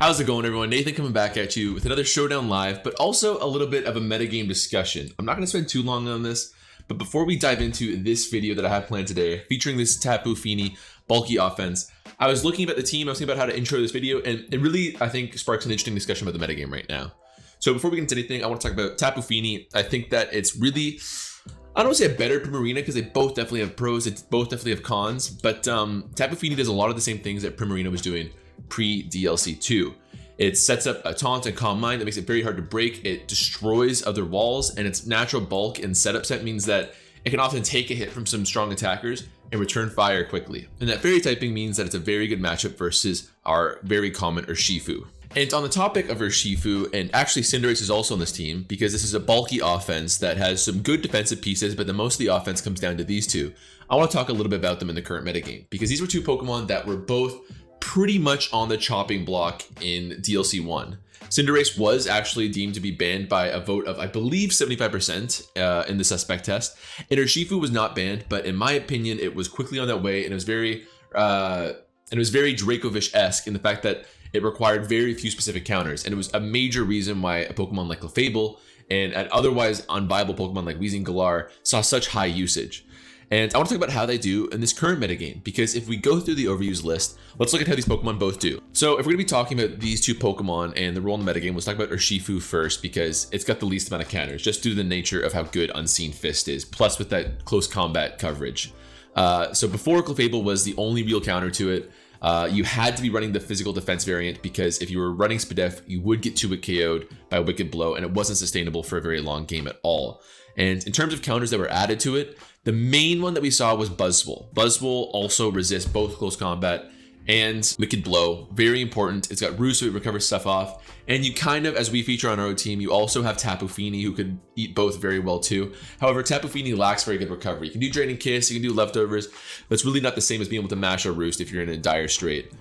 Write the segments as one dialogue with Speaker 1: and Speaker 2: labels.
Speaker 1: How's it going, everyone? Nathan coming back at you with another Showdown live, but also a little bit of a metagame discussion. I'm not going to spend too long on this, but before we dive into this video that I have planned today, featuring this tapu fini bulky offense, I was looking at the team, I was thinking about how to intro this video, and it really, I think, sparks an interesting discussion about the metagame right now. So before we get into anything, I want to talk about tapu fini. I think that it's really, I don't want to say a better Primarina because they both definitely have pros, it's both definitely have cons, but tapu fini does a lot of the same things that Primarina was doing pre-DLC 2. It sets up a taunt and calm mind that makes it very hard to break. It destroys other walls, and its natural bulk and setup set means that it can often take a hit from some strong attackers and return fire quickly. And that fairy typing means that it's a very good matchup versus our very common Urshifu. And on the topic of Urshifu, and actually Cinderace is also on this team because this is a bulky offense that has some good defensive pieces, but the most of the offense comes down to these two. I want to talk a little bit about them in the current metagame because these were two Pokemon that were both pretty much on the chopping block in DLC 1. Cinderace was actually deemed to be banned by a vote of, I believe, 75% in the suspect test. And Urshifu was not banned, but in my opinion, it was quickly on that way, and it was very Dracovish-esque in the fact that it required very few specific counters, and it was a major reason why a Pokemon like Clefable and an otherwise unviable Pokemon like Weezing Galar saw such high usage. And I want to talk about how they do in this current metagame, because if we go through the overused list, let's look at how these Pokemon both do. So if we're going to be talking about these two Pokemon and the role in the metagame, let's talk about Urshifu first, because it's got the least amount of counters, just due to the nature of how good Unseen Fist is, plus with that close combat coverage. So before Clefable was the only real counter to it, you had to be running the physical defense variant, because if you were running Spadef, you would get 2-hit KO'd by a Wicked Blow, and it wasn't sustainable for a very long game at all. And in terms of counters that were added to it, the main one that we saw was Buzzwole. Buzzwole also resists both close combat and Wicked Blow. Very important. It's got Roost, so it recovers stuff off. And you kind of, as we feature on our team, you also have Tapu Fini, who could eat both very well too. However, Tapu Fini lacks very good recovery. You can do Draining Kiss, you can do Leftovers, but it's really not the same as being able to mash or Roost if you're in a dire strait.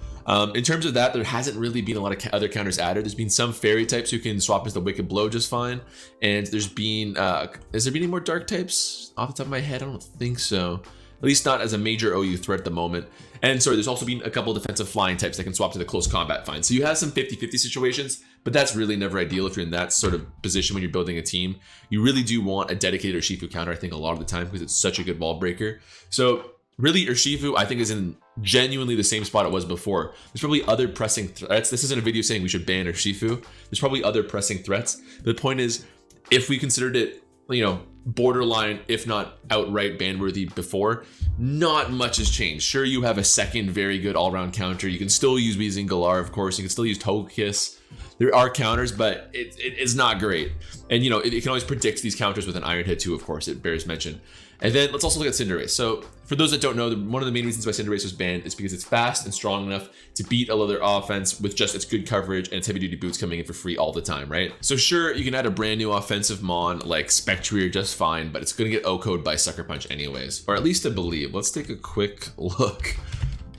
Speaker 1: In terms of that, there hasn't really been a lot of other counters added. There's been some fairy types who can swap into the Wicked Blow just fine. And there's been, has there been any more dark types off the top of my head? I don't think so. At least not as a major OU threat at the moment. And sorry, there's also been a couple of defensive flying types that can swap to the close combat fine. So you have some 50-50 situations, but that's really never ideal if you're in that sort of position when you're building a team. You really do want a dedicated Urshifu counter, I think, a lot of the time, because it's such a good wall breaker. So really, Urshifu, I think, is in genuinely the same spot it was before. There's probably other pressing threats. This isn't a video saying we should ban Urshifu. There's probably other pressing threats. The point is, if we considered it, you know, borderline, if not outright ban-worthy before, not much has changed. Sure, you have a second very good all-around counter. You can still use Weezing Galar, of course. You can still use Togekiss. There are counters, but it's not great. And, you know, it can always predict these counters with an Iron Head too, of course. It bears mention. And then let's also look at Cinderace. So for those that don't know, one of the main reasons why Cinderace was banned is because it's fast and strong enough to beat a other offense with just its good coverage and its heavy-duty boots coming in for free all the time, right? So sure, you can add a brand new offensive mon like Spectrier just fine, but it's going to get OHKO'd by Sucker Punch anyways, or at least I believe. Let's take a quick look.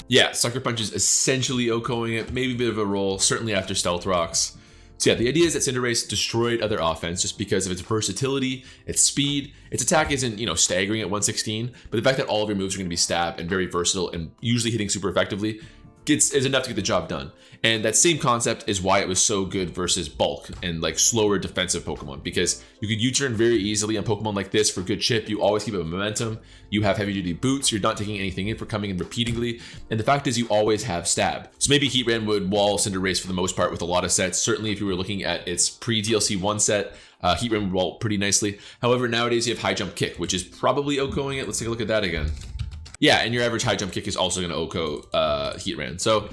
Speaker 1: Yeah, Sucker Punch is essentially OHKOing it, maybe a bit of a roll, certainly after Stealth Rocks. So yeah, the idea is that Cinderace destroyed other offense just because of its versatility, its speed. Its attack isn't, you know, staggering at 116, but the fact that all of your moves are going to be stab and very versatile and usually hitting super effectively is enough to get the job done. And that same concept is why it was so good versus bulk and like slower defensive Pokemon, because you could U-turn very easily on Pokemon like this for good chip. You always keep up momentum. You have heavy duty boots. You're not taking anything in for coming in repeatedly. And the fact is you always have stab. So maybe Heatran would wall Cinderace for the most part with a lot of sets. Certainly if you were looking at its pre-DLC 1 set, Heatran would wall pretty nicely. However, nowadays you have High Jump Kick, which is probably OHKOing it. Let's take a look at that again. Yeah, and your average High Jump Kick is also going to OHKO Heatran. So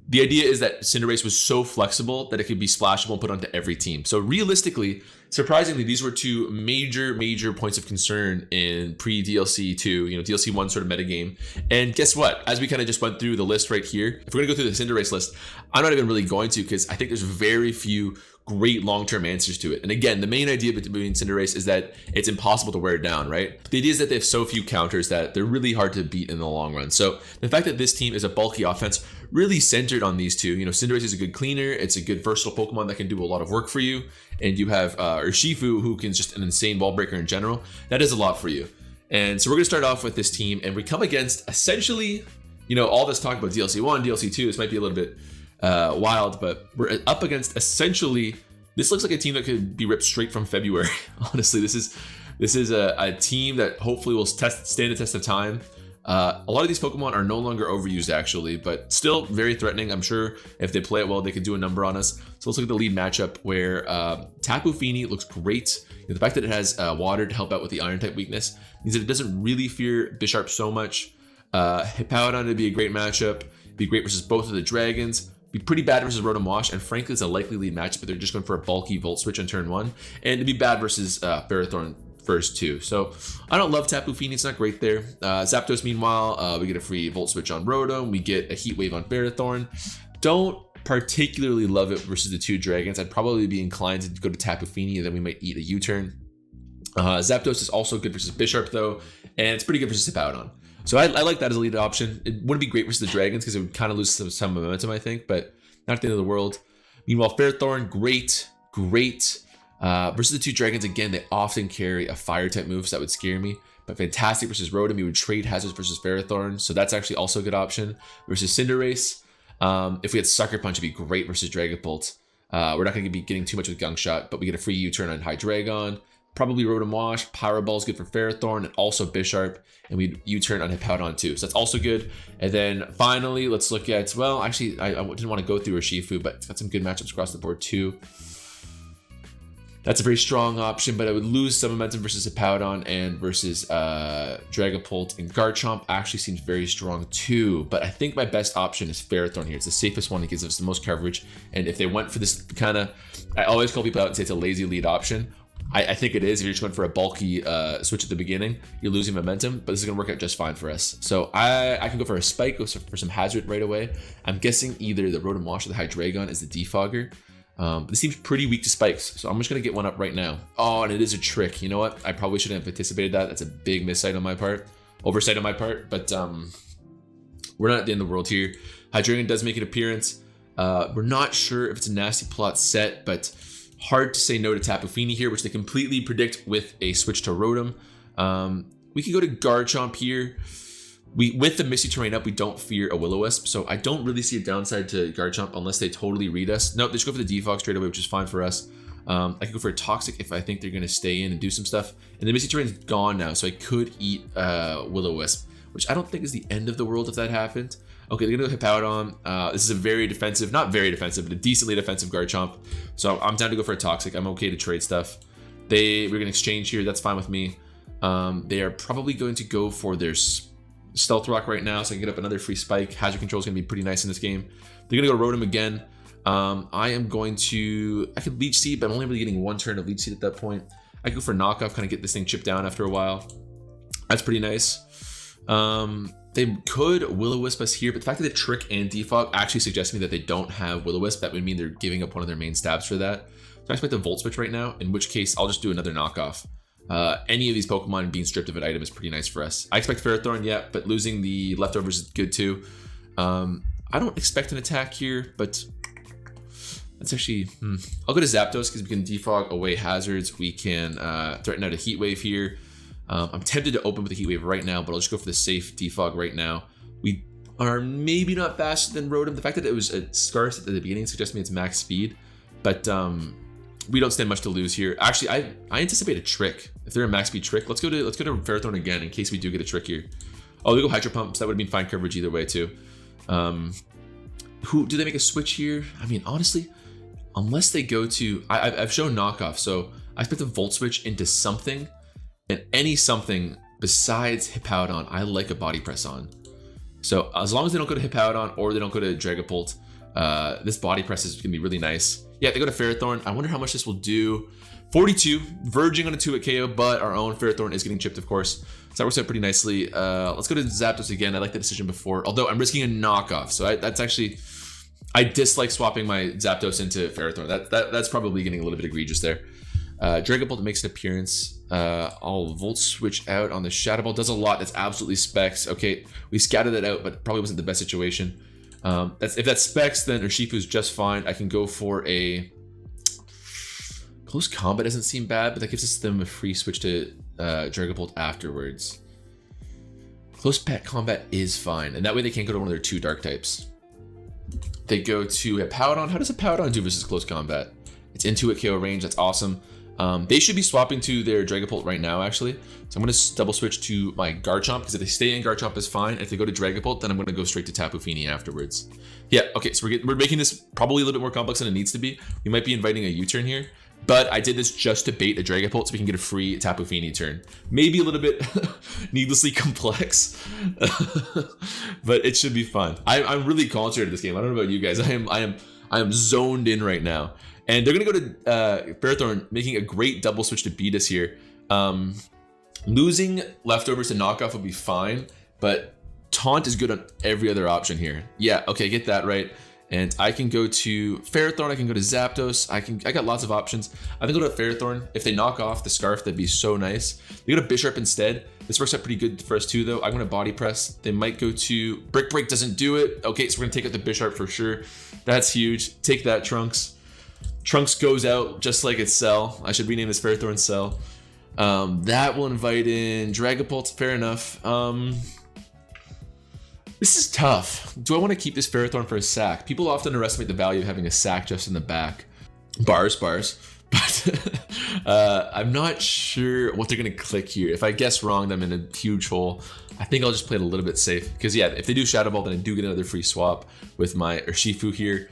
Speaker 1: the idea is that Cinderace was so flexible that it could be splashable and put onto every team. So realistically, surprisingly, these were two major points of concern in pre-DLC 2, you know, DLC 1 sort of metagame. And guess what? As we kind of just went through the list right here, if we're going to go through the Cinderace list, I'm not even really going to, because I think there's very few great long-term answers to it. And again, the main idea between Cinderace is that it's impossible to wear it down, right? The idea is that they have so few counters that they're really hard to beat in the long run. So the fact that this team is a bulky offense really centered on these two. You know, Cinderace is a good cleaner. It's a good versatile Pokemon that can do a lot of work for you. And you have Urshifu, who can just an insane wall breaker in general. That is a lot for you. And so we're going to start off with this team, and we come against essentially, you know, all this talk about DLC 1, DLC 2. This might be a little bit wild, but we're up against essentially, this looks like a team that could be ripped straight from February. Honestly, this is a team that hopefully will stand the test of time. A lot of these Pokemon are no longer overused actually, but still very threatening. I'm sure if they play it well, they could do a number on us. So let's look at the lead matchup where Tapu Fini looks great. The fact that it has water to help out with the iron type weakness means that it doesn't really fear Bisharp so much. Hippowdon would be a great matchup. Be great versus both of the dragons. Be pretty bad versus Rotom Wash, and frankly it's a likely lead matchup, but they're just going for a bulky Volt Switch on turn 1. And to be bad versus Ferrothorn first too. So I don't love Tapu Fini, it's not great there. Zapdos meanwhile, we get a free Volt Switch on Rotom, we get a Heat Wave on Ferrothorn. Don't particularly love it versus the 2 dragons. I'd probably be inclined to go to Tapu Fini, and then we might eat a U-turn. Zapdos is also good versus Bisharp though, and it's pretty good versus Hippowdon. So I like that as a lead option. It wouldn't be great versus the dragons because it would kind of lose some momentum, I think, but not the end of the world. Meanwhile, Ferrothorn, great. Versus the 2 dragons, again, they often carry a fire type move, so that would scare me. But fantastic versus Rotom. You would trade hazards versus Ferrothorn, so that's actually also a good option. Versus Cinderace, if we had Sucker Punch, it'd be great versus Dragapult. We're not going to be getting too much with Gunk Shot, but we get a free U-turn on Hydreigon. Probably Rotom Wash. Power Ball is good for Ferrothorn and also Bisharp, and we U-turn on Hippowdon too, so that's also good. And then finally, let's look at, well, actually, I didn't want to go through Urshifu, but it's got some good matchups across the board too. That's a very strong option, but I would lose some momentum versus Hippowdon, and versus Dragapult, and Garchomp actually seems very strong too. But I think my best option is Ferrothorn here. It's the safest one. It gives us the most coverage. And if they went for this kind of, I always call people out and say it's a lazy lead option. I think it is. If you're just going for a bulky switch at the beginning, you're losing momentum, but this is going to work out just fine for us. So I can go for a spike, go for some hazard right away. I'm guessing either the Rotom Wash or the Hydreigon is the defogger. But this seems pretty weak to spikes, so I'm just going to get one up right now. Oh, and it is a trick. You know what? I probably shouldn't have anticipated that. That's a big oversight on my part, but we're not at the end of the world here. Hydreigon does make an appearance. We're not sure if it's a nasty plot set, but hard to say no to Tapu Fini here, which they completely predict with a switch to Rotom. We can go to Garchomp here. With the Misty Terrain up, we don't fear a Will-O-Wisp, so I don't really see a downside to Garchomp unless they totally read us. No, they just go for the Defog straight away, which is fine for us. I can go for a Toxic if I think they're going to stay in and do some stuff. And the Misty Terrain's gone now, so I could eat Will-O-Wisp, which I don't think is the end of the world if that happened. Okay, they're going to go Hippowdon. This is a very defensive, not very defensive, but a decently defensive Garchomp. So I'm down to go for a Toxic. I'm okay to trade stuff. We're going to exchange here. That's fine with me. They are probably going to go for their Stealth Rock right now, so I can get up another free spike. Hazard control is going to be pretty nice in this game. They're going to go Rotom again. I could Leech Seed, but I'm only really getting 1 turn of Leech Seed at that point. I could go for Knockoff, kind of get this thing chipped down after a while. That's pretty nice. They could Will-O-Wisp us here, but the fact that they Trick and Defog actually suggests to me that they don't have Will-O-Wisp. That would mean they're giving up one of their main stabs for that. So I expect a Volt Switch right now, in which case I'll just do another Knockoff. Any of these Pokemon being stripped of an item is pretty nice for us. I expect Ferrothorn, yeah, but losing the leftovers is good too. I don't expect an attack here, but that's actually, I'll go to Zapdos because we can defog away hazards. We can threaten out a Heat Wave here. I'm tempted to open with a Heat Wave right now, but I'll just go for the safe defog right now. We are maybe not faster than Rotom. The fact that it was a scarce at the beginning suggests to me it's max speed, but we don't stand much to lose here. Actually, I anticipate a trick. If they're a max speed trick, let's go to Ferrothorn again in case we do get a trick here. Oh, they go Hydro Pump, so that would have been fine coverage either way too. Who do they make a switch here? I mean, honestly, unless they go to, I've shown Knockoff, so I expect a Volt Switch into something, and any something besides Hippowdon, I like a Body Press on. So as long as they don't go to Hippowdon or they don't go to Dragapult, this Body Press is gonna be really nice. Yeah, they go to Ferrothorn. I wonder how much this will do. 42, verging on a 2 at KO, but our own Ferrothorn is getting chipped, of course. So that works out pretty nicely. Let's go to Zapdos again. I like the decision before, although I'm risking a Knockoff. So that's actually, I dislike swapping my Zapdos into Ferrothorn. That's probably getting a little bit egregious there. Dragapult makes an appearance. I'll Volt Switch out on the Shadow Ball. Does a lot. That's absolutely specs. Okay, we scattered it out, but probably wasn't the best situation. If that's specs, then Urshifu's just fine. I can go for a Close Combat. Doesn't seem bad, but that gives them a free switch to Dragapult afterwards. Close Combat is fine, and that way they can't go to one of their 2 dark types. They go to a Powdon. How does a Powdon do versus close combat? It's into KO range. That's awesome. They should be swapping to their Dragapult right now, actually. So I'm going to double switch to my Garchomp, because if they stay in, Garchomp is fine. If they go to Dragapult, then I'm going to go straight to Tapu Fini afterwards. Yeah, okay, so we're making this probably a little bit more complex than it needs to be. We might be inviting a U-turn here, but I did this just to bait a Dragapult so we can get a free Tapu Fini turn. Maybe a little bit needlessly complex, but it should be fun. I'm really concentrated this game. I don't know about you guys. I am zoned in right now. And they're going to go to Ferrothorn, making a great double switch to beat us here. Losing leftovers to knockoff would be fine, but Taunt is good on every other option here. Yeah, okay, get that right. And I can go to Ferrothorn, I can go to Zapdos, I got lots of options. I can go to Ferrothorn. If they knock off the Scarf, that'd be so nice. They go to Bisharp instead. This works out pretty good for us too, though. I'm gonna Body Press. They might go to Brick Break, doesn't do it. Okay, so we're gonna take out the Bisharp for sure. That's huge. Take that, Trunks. Trunks goes out just like its Cell. I should rename this Ferrothorn Cell. That will invite in Dragapult, fair enough. This is tough. Do I want to keep this Ferrothorn for a sack? People often underestimate the value of having a sack just in the back. Bars. But I'm not sure what they're going to click here. If I guess wrong, then I'm in a huge hole. I think I'll just play it a little bit safe. Because yeah, if they do Shadow Ball, then I do get another free swap with my Urshifu here.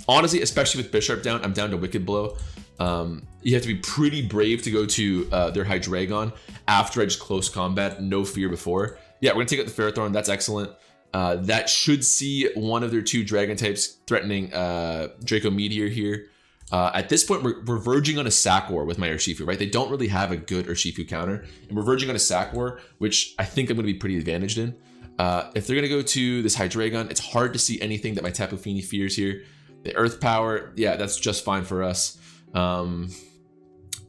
Speaker 1: Honestly, especially with Bisharp down, I'm down to Wicked Blow. You have to be pretty brave to go to their Hydreigon after I just close combat, no fear before. Yeah, we're gonna take out the Ferrothorn. That's excellent. That should see one of their two Dragon types threatening Draco Meteor here. At this point, we're verging on a Sack War with my Urshifu, right? They don't really have a good Urshifu counter, and we're verging on a Sack War, which I think I'm gonna be pretty advantaged in. If they're gonna go to this Hydreigon, it's hard to see anything that my Tapu Fini fears here. The Earth Power, yeah, that's just fine for us.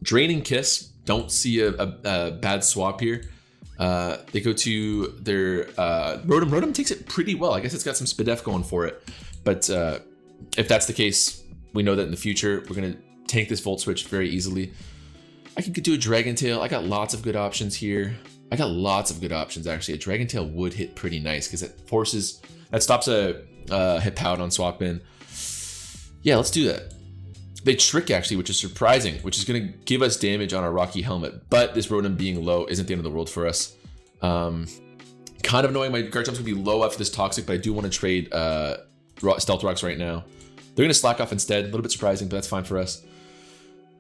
Speaker 1: Draining Kiss, don't see a bad swap here. They go to their Rotom. Rotom takes it pretty well. I guess it's got some Spadef going for it. But if that's the case, we know that in the future, we're going to tank this Volt Switch very easily. I could do a Dragon Tail. I got lots of good options here. I got lots of good options, actually. A Dragon Tail would hit pretty nice because that stops a Hippowdon swap in. Yeah, let's do that. They Trick, actually, which is surprising, which is going to give us damage on our Rocky Helmet. But this Rotom being low isn't the end of the world for us. Kind of annoying. My Garchomp's going to be low after this Toxic, but I do want to trade Stealth Rocks right now. They're going to slack off instead. A little bit surprising, but that's fine for us.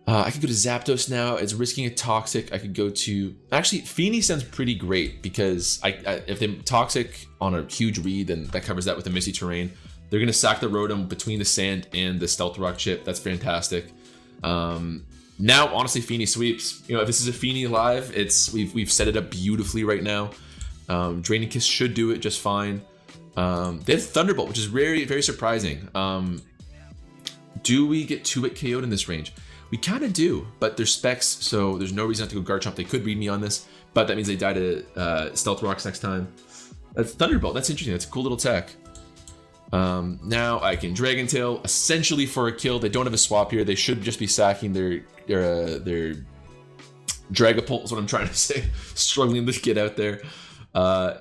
Speaker 1: I could go to Zapdos now. It's risking a Toxic. I could go to... Actually, Fini sounds pretty great because if they Toxic on a huge read, then that covers that with a Misty Terrain. They're going to sack the Rotom between the Sand and the Stealth Rock chip. That's fantastic. Now, honestly, Fini sweeps. You know, if this is a Fini live, we've set it up beautifully right now. Draining Kiss should do it just fine. They have Thunderbolt, which is very, very surprising. Do we get 2-hit KO'd in this range? We kind of do, but they're specs, so there's no reason not to go Garchomp. They could read me on this, but that means they die to Stealth Rocks next time. That's Thunderbolt. That's interesting. That's a cool little tech. Now I can Dragon Tail essentially for a kill. They don't have a swap here. They should just be sacking their Dragapult is what I'm trying to say. Struggling to get out there.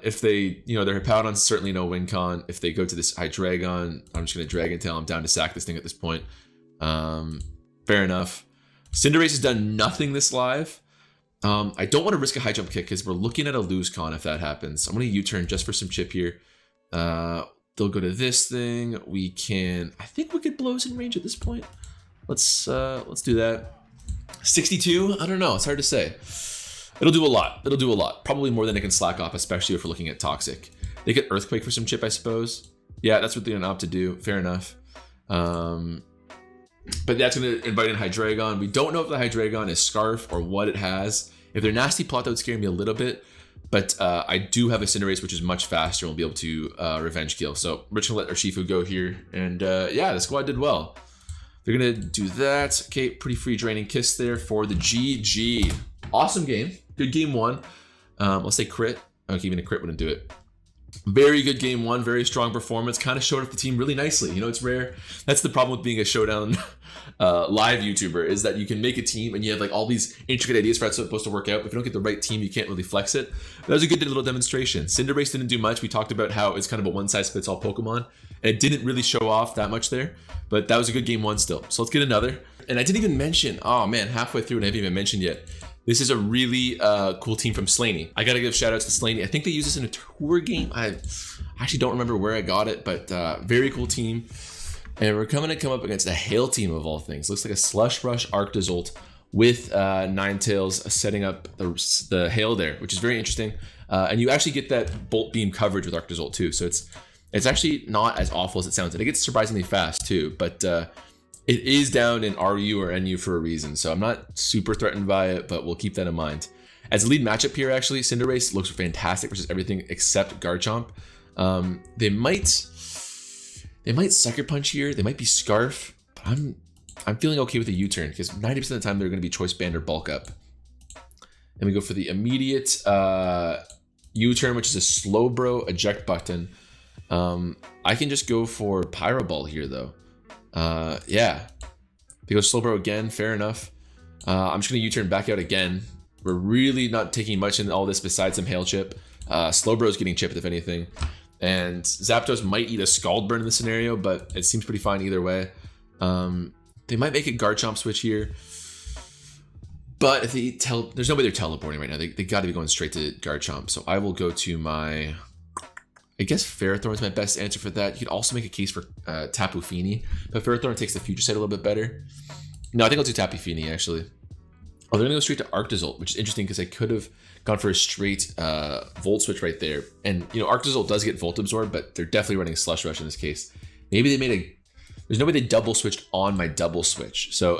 Speaker 1: If they, their Hippowdon's certainly no win con. If they go to this Hydreigon, I'm just going to Dragon Tail. I'm down to sack this thing at this point. Fair enough. Cinderace has done nothing this live. I don't want to risk a high jump kick because we're looking at a lose con if that happens. I'm going to U-turn just for some chip here. They'll go to this thing. We can, I think Wicked Blow's in range at this point. Let's do that. 62? I don't know. It's hard to say. It'll do a lot. It'll do a lot. Probably more than it can slack off, especially if we're looking at Toxic. They get Earthquake for some chip, I suppose. Yeah, that's what they're gonna opt to do. Fair enough. But that's gonna invite in Hydreigon. We don't know if the Hydreigon is Scarf or what it has. If they're Nasty Plot, that would scare me a little bit. But I do have a Cinderace, which is much faster and will be able to Revenge Kill. So we're just gonna let Urshifu go here. And yeah, the squad did well. They're gonna do that. Okay, pretty free Draining Kiss there for the GG. Awesome game. Good game one. Let's say crit. Okay, even a crit wouldn't do it. Very good game one, very strong performance. Kind of showed up the team really nicely. You know, it's rare. That's the problem with being a Showdown live YouTuber, is that you can make a team and you have like all these intricate ideas for how it's supposed to work out. But if you don't get the right team, you can't really flex it. But that was a good little demonstration. Cinderace didn't do much. We talked about how it's kind of a one-size-fits-all Pokemon, and it didn't really show off that much there. But that was a good game one still. So let's get another. And I didn't even mention, oh man, halfway through and I haven't even mentioned yet. This is a really cool team from Slainey. I gotta give shout outs to Slainey. I think they use this in a tour game. I actually don't remember where I got it, but very cool team. And we're coming to come up against a Hail team of all things. Looks like a Slush Rush Arctozolt with Ninetales setting up the Hail there, which is very interesting. And you actually get that Bolt Beam coverage with Arctozolt too. So it's actually not as awful as it sounds. And it gets surprisingly fast too, but it is down in RU or NU for a reason, so I'm not super threatened by it, but we'll keep that in mind. As a lead matchup here, actually, Cinderace looks fantastic versus everything except Garchomp. They might Sucker Punch here. They might be Scarf, but I'm feeling okay with a U-turn because 90% of the time they're going to be Choice Band or Bulk Up. And we go for the immediate U-turn, which is a Slowbro eject button. I can just go for Pyro Ball here though. Yeah, they go Slowbro again, fair enough. I'm just gonna U-turn back out again. We're really not taking much in all this besides some Hail Chip. Slowbro's getting chipped if anything, and Zapdos might eat a Scald Burn in this scenario, but it seems pretty fine either way. They might make a Garchomp switch here, but if they there's no way they're teleporting right now. They got to be going straight to Garchomp, so I will go to my, I guess Ferrothorn is my best answer for that. You could also make a case for Tapu Fini, but Ferrothorn takes the future sight a little bit better. No, I think I'll do Tapu Fini actually. Oh, they're gonna go straight to Arctozolt, which is interesting because I could have gone for a straight Volt Switch right there. And you know, Arctozolt does get Volt Absorb, but they're definitely running Slush Rush in this case. Maybe they made there's no way they double switched on my double switch. So,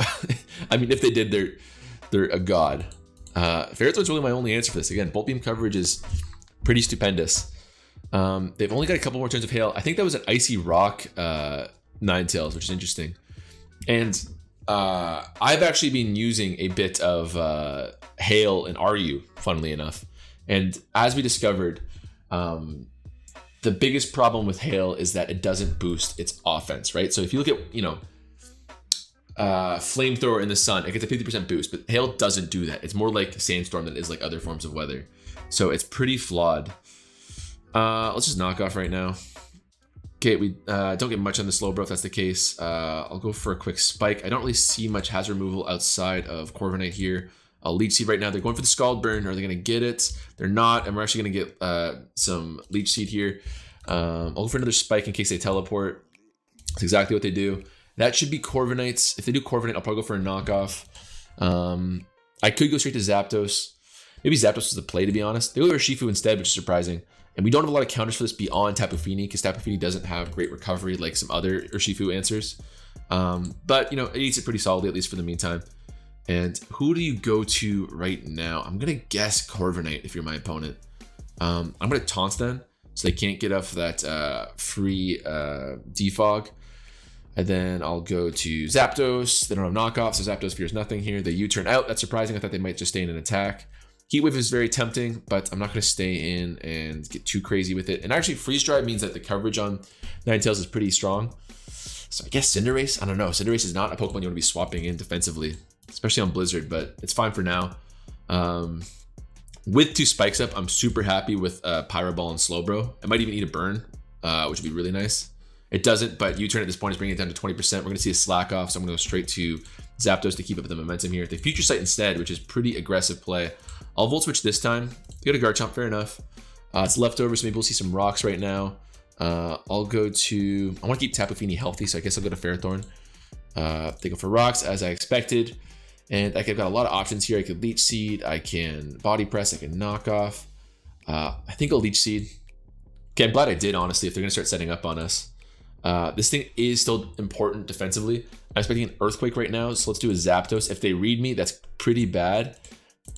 Speaker 1: I mean, if they did, they're a god. Ferrothorn's really my only answer for this. Again, Bolt Beam coverage is pretty stupendous. They've only got a couple more turns of Hail. I think that was an Icy Rock Ninetales, which is interesting. And I've actually been using a bit of Hail and RU, funnily enough. And as we discovered, the biggest problem with Hail is that it doesn't boost its offense, right? So if you look at, you know, Flamethrower in the sun, it gets a 50% boost, but Hail doesn't do that. It's more like Sandstorm than it is like other forms of weather. So it's pretty flawed. Let's just knock off right now. Okay, we don't get much on the Slowbro if that's the case. I'll go for a quick Spike. I don't really see much hazard removal outside of Corviknight here. I'll Leech Seed right now. They're going for the Scald Burn. Are they going to get it? They're not, and we're actually going to get some Leech Seed here. I'll go for another Spike in case they teleport. That's exactly what they do. That should be Corviknight's. If they do Corviknight, I'll probably go for a knockoff. I could go straight to Zapdos. Maybe Zapdos was the play, to be honest. They go to Urshifu instead, which is surprising. And we don't have a lot of counters for this beyond Tapu Fini, because Tapu Fini doesn't have great recovery like some other Urshifu answers. But, you know, it eats it pretty solidly, at least for the meantime. And who do you go to right now? I'm going to guess Corviknight if you're my opponent. I'm going to taunt them so they can't get off that free defog. And then I'll go to Zapdos. They don't have knockoffs, so Zapdos fears nothing here. They U-turn out. That's surprising. I thought they might just stay in an attack. Heat Wave is very tempting, but I'm not going to stay in and get too crazy with it. And actually, Freeze Dry means that the coverage on Ninetales is pretty strong. So I guess Cinderace? I don't know. Cinderace is not a Pokemon you want to be swapping in defensively, especially on Blizzard, but it's fine for now. With 2 spikes up, I'm super happy with Pyro Ball and Slowbro. I might even eat a Burn, which would be really nice. It doesn't, but U-turn at this point is bringing it down to 20%. We're going to see a slack off, so I'm going to go straight to Zapdos to keep up the momentum here. The Future Sight instead, which is pretty aggressive play. I'll Volt Switch this time. Go to Garchomp, fair enough. It's leftover, so maybe we'll see some rocks right now. I'll go to... I want to keep Tapu Fini healthy, so I guess I'll go to Ferrothorn. They go for rocks, as I expected. And I've got a lot of options here. I could Leech Seed, I can Body Press, I can knock off. I think I'll Leech Seed. Okay, I'm glad I did, honestly, if they're going to start setting up on us. This thing is still important defensively. I'm expecting an Earthquake right now, so let's do a Zapdos. If they read me, that's pretty bad.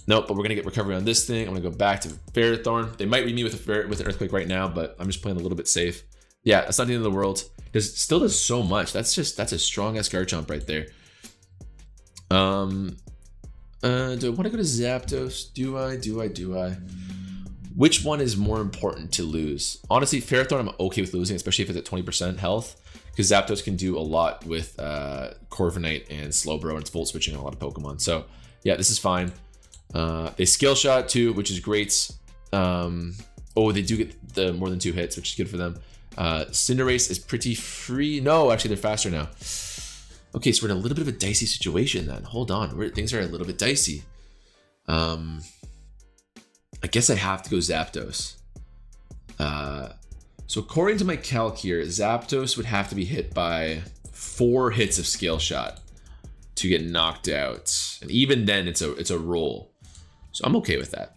Speaker 1: Nope, but we're going to get recovery on this thing. I'm going to go back to Ferrothorn. They might read me with an Earthquake right now, but I'm just playing a little bit safe. Yeah, that's not the end of the world. It still does so much. That's a strong-ass Garchomp right there. Do I want to go to Zapdos? Do I? Which one is more important to lose? Honestly, Ferrothorn I'm okay with losing, especially if it's at 20% health, because Zapdos can do a lot with Corviknight and Slowbro, and it's volt switching on a lot of Pokemon. So yeah, this is fine. They skill shot too, which is great. Oh, they do get the more than 2 hits, which is good for them. Cinderace is pretty free. No, actually they're faster now. Okay, so we're in a little bit of a dicey situation then. Hold on, things are a little bit dicey. I guess I have to go Zapdos. So according to my calc here, Zapdos would have to be hit by 4 hits of Scale Shot to get knocked out, and even then, it's a roll. So I'm okay with that.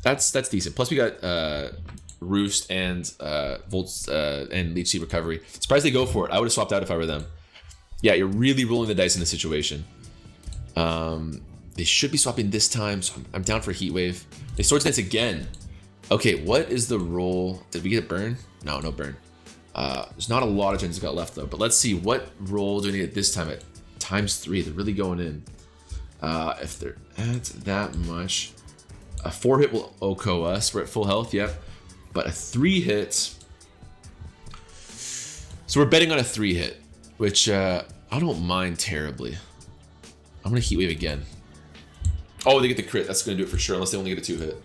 Speaker 1: That's decent. Plus we got Roost and Volts and Leech Seed Recovery. Surprised they go for it. I would have swapped out if I were them. Yeah, you're really rolling the dice in this situation. They should be swapping this time, so I'm down for Heat Wave. They Swords Dance again. Okay, what is the roll? Did we get a burn? No, no burn. There's not a lot of turns got left though, but let's see what roll do we get this time at ×3. They're really going in. If they're at that much, a 4 hit will OHKO us. We're at full health, yep. But a 3 hit. So we're betting on a 3 hit, which I don't mind terribly. I'm gonna Heat Wave again. Oh, they get the crit. That's gonna do it for sure, unless they only get a 2 hit.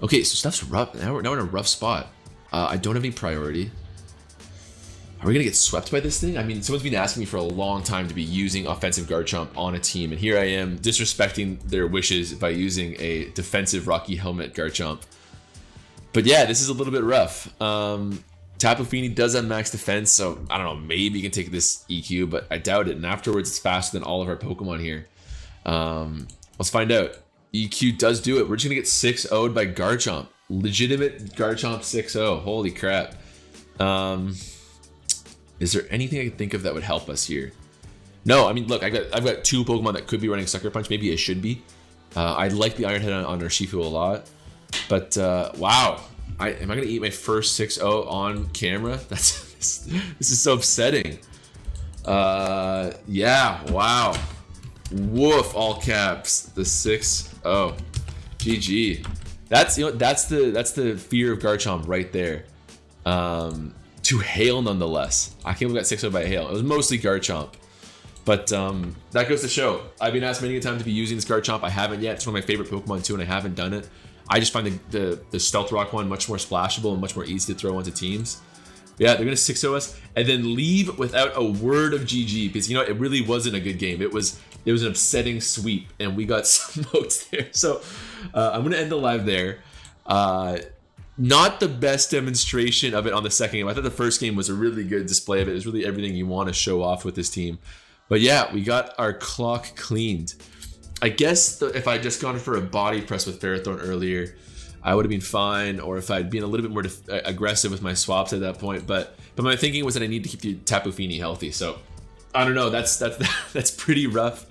Speaker 1: Okay, so stuff's rough. Now we're in a rough spot. I don't have any priority. Are we gonna get swept by this thing? I mean, someone's been asking me for a long time to be using offensive Garchomp on a team, and here I am disrespecting their wishes by using a defensive Rocky Helmet Garchomp. But yeah, this is a little bit rough. Tapu Fini does have max defense, so I don't know, maybe you can take this EQ, but I doubt it. And afterwards, it's faster than all of our Pokemon here. Let's find out. EQ does do it. We're just gonna get 6-0'd by Garchomp. Legitimate Garchomp 6-0. Holy crap. Is there anything I can think of that would help us here? No, I mean, look, I've got 2 Pokemon that could be running Sucker Punch. Maybe it should be. I like the Iron Head on Urshifu a lot, but wow. Am I gonna eat my first 6-0 on camera? This is so upsetting. Yeah, wow. Woof, all caps. The 6-0. GG. That's the fear of Garchomp right there. To Hail nonetheless. I can't believe we got 6-0 by Hail. It was mostly Garchomp. But that goes to show. I've been asked many a time to be using this Garchomp. I haven't yet. It's one of my favorite Pokemon too, and I haven't done it. I just find the Stealth Rock one much more splashable and much more easy to throw onto teams. Yeah, they're gonna 6-0 us and then leave without a word of GG, because you know it really wasn't a good game. It was an upsetting sweep, and we got smoked there. So I'm gonna end the live there. Not the best demonstration of it on the second game. I thought the first game was a really good display of it. It was really everything you want to show off with this team. But yeah, we got our clock cleaned. I guess if I just gone for a body press with Ferrothorn earlier, I would have been fine, or if I'd been a little bit more aggressive with my swaps at that point. But my thinking was that I need to keep the Tapu Fini healthy. So I don't know. That's pretty rough.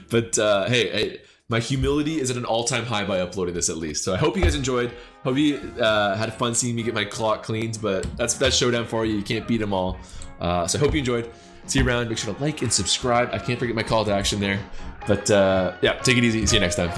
Speaker 1: But hey, my humility is at an all-time high by uploading this at least. So I hope you guys enjoyed. Hope you had fun seeing me get my clock cleaned. But that's Showdown for you. You can't beat them all. So I hope you enjoyed. See you around. Make sure to like and subscribe. I can't forget my call to action there. But yeah, take it easy. See you next time.